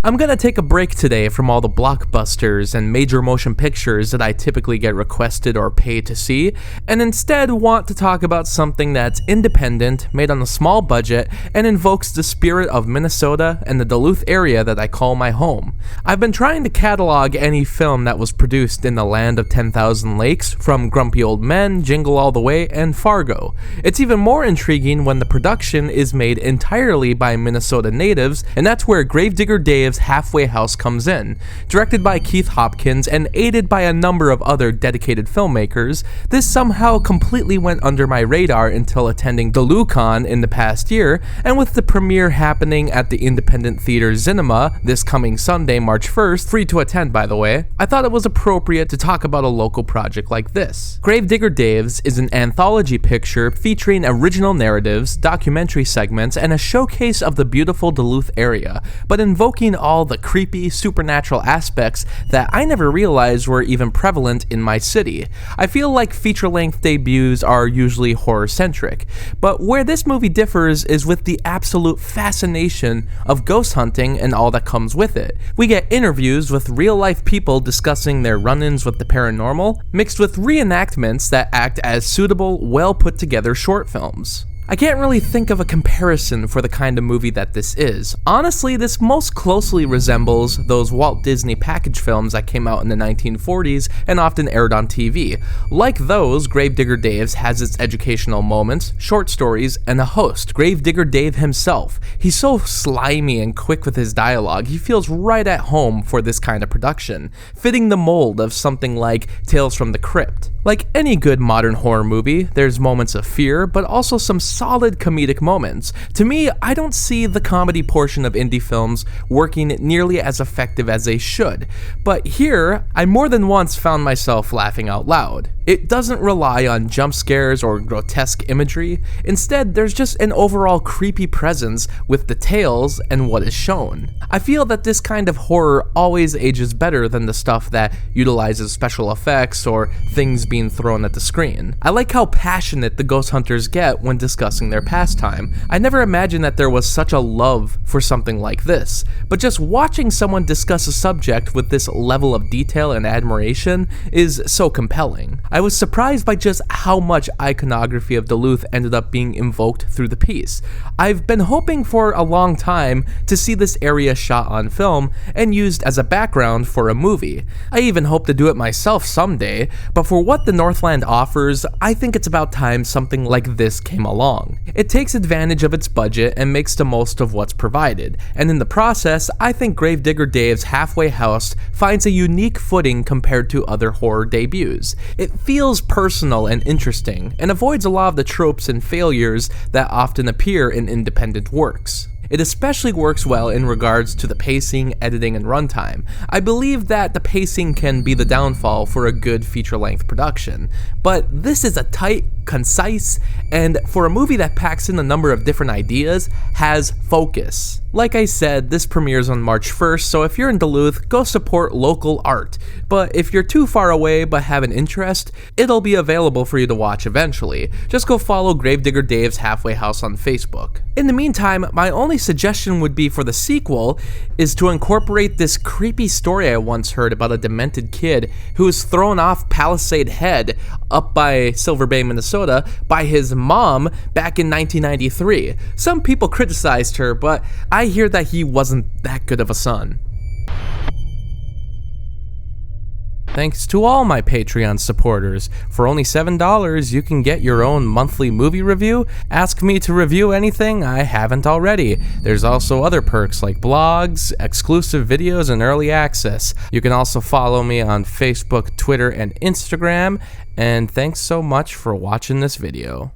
I'm gonna take a break today from all the blockbusters and major motion pictures that I typically get requested or paid to see, and instead want to talk about something that's independent, made on a small budget, and invokes the spirit of Minnesota and the Duluth area that I call my home. I've been trying to catalog any film that was produced in the land of 10,000 lakes, from Grumpy Old Men, Jingle All the Way, and Fargo. It's even more intriguing when the production is made entirely by Minnesota natives, and that's where Gravedigger Dave's Halfway House comes in. Directed by Keith Hopkins and aided by a number of other dedicated filmmakers, this somehow completely went under my radar until attending DeluCon in the past year, and with the premiere happening at the independent theater Cinema this coming Sunday, March 1st, free to attend by the way, I thought it was appropriate to talk about a local project like this. Gravedigger Dave's is an anthology picture featuring original narratives, documentary segments, and a showcase of the beautiful Duluth area, but invoking all the creepy, supernatural aspects that I never realized were even prevalent in my city. I feel like feature-length debuts are usually horror-centric, but where this movie differs is with the absolute fascination of ghost hunting and all that comes with it. We get interviews with real-life people discussing their run-ins with the paranormal, mixed with reenactments that act as suitable, well-put-together short films. I can't really think of a comparison for the kind of movie that this is. Honestly, this most closely resembles those Walt Disney package films that came out in the 1940s and often aired on TV. Like those, Gravedigger Dave's has its educational moments, short stories, and a host, Gravedigger Dave himself. He's so slimy and quick with his dialogue, he feels right at home for this kind of production, fitting the mold of something like Tales from the Crypt. Like any good modern horror movie, there's moments of fear, but also some solid comedic moments. To me, I don't see the comedy portion of indie films working nearly as effective as they should, but here, I more than once found myself laughing out loud. It doesn't rely on jump scares or grotesque imagery. Instead, there's just an overall creepy presence with the tales and what is shown. I feel that this kind of horror always ages better than the stuff that utilizes special effects or things being thrown at the screen. I like how passionate the ghost hunters get when discussing their pastime. I never imagined that there was such a love for something like this, but just watching someone discuss a subject with this level of detail and admiration is so compelling. I was surprised by just how much iconography of Duluth ended up being invoked through the piece. I've been hoping for a long time to see this area shot on film and used as a background for a movie. I even hope to do it myself someday, but for what the Northland offers, I think it's about time something like this came along. It takes advantage of its budget and makes the most of what's provided, and in the process, I think Gravedigger Dave's Halfway House finds a unique footing compared to other horror debuts. It feels personal and interesting, and avoids a lot of the tropes and failures that often appear in independent works. It especially works well in regards to the pacing, editing, and runtime. I believe that the pacing can be the downfall for a good feature-length production, but this is a tight, concise, and for a movie that packs in a number of different ideas, has focus. Like I said, this premieres on March 1st, so if you're in Duluth, go support local art. But if you're too far away but have an interest, it'll be available for you to watch eventually. Just go follow Gravedigger Dave's Halfway House on Facebook. In the meantime, my only suggestion would be for the sequel is to incorporate this creepy story I once heard about a demented kid who was thrown off Palisade Head up by Silver Bay, Minnesota by his mom back in 1993. Some people criticized her, but I hear that he wasn't that good of a son. Thanks to all my Patreon supporters. For only $7, you can get your own monthly movie review. Ask me to review anything I haven't already. There's also other perks like blogs, exclusive videos, and early access. You can also follow me on Facebook, Twitter, and Instagram. And thanks so much for watching this video.